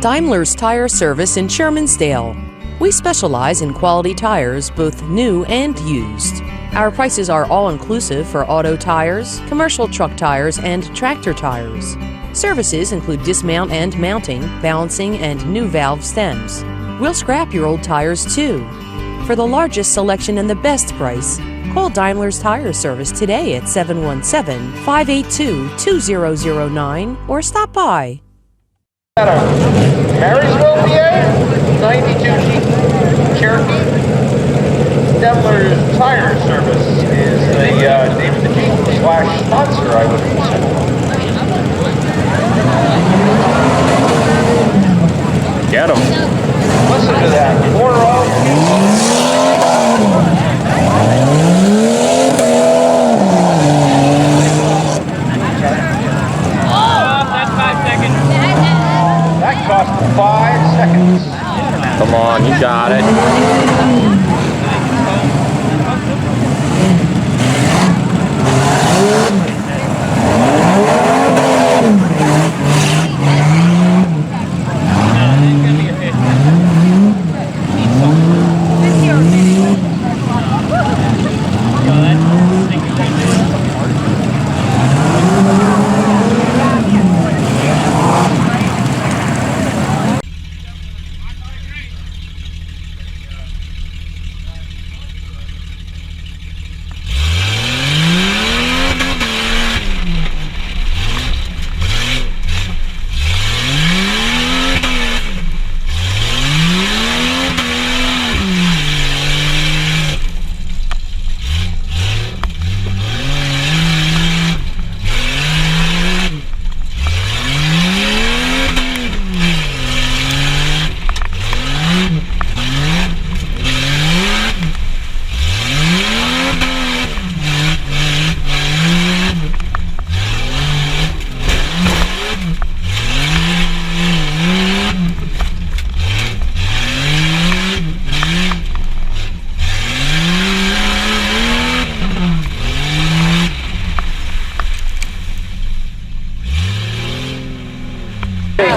Daimler's Tire Service in Shermansdale. We specialize in quality tires, both new and used. Our prices are all-inclusive for auto tires, commercial truck tires, and tractor tires. Services include dismount and mounting, balancing, and new valve stems. We'll scrap your old tires too. For the largest selection and the best price, call Daimler's Tire Service today at 717-582-2009 or stop by. Marysville, PA, 92 Jeep Cherokee. Daimler's Tire Service is the name of the Jeep / sponsor, I would consider. Get him. Listen to that. 4-0. Cost 5 seconds. Come on, you got it.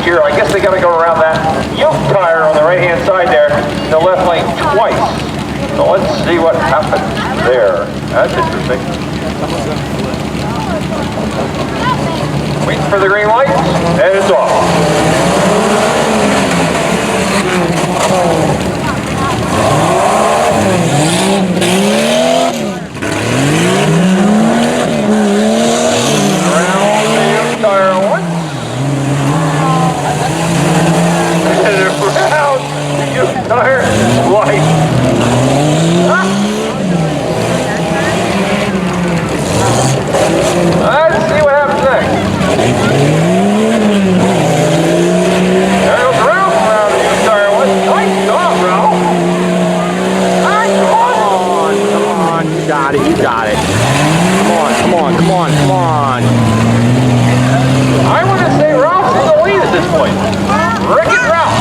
Here, I guess they got to go around that yoke tire on the right-hand side there in the left lane twice. So let's see what happens there. That's interesting. Waiting for the green light, and it's off. Tire white. Let's see what happens next. There goes Ralph around the new tire white. Nice job, Ralph. Nice one. Come on, you got it, you got it. Come on. I want to say Ralph's in the lead at this point. Rick and Ralph.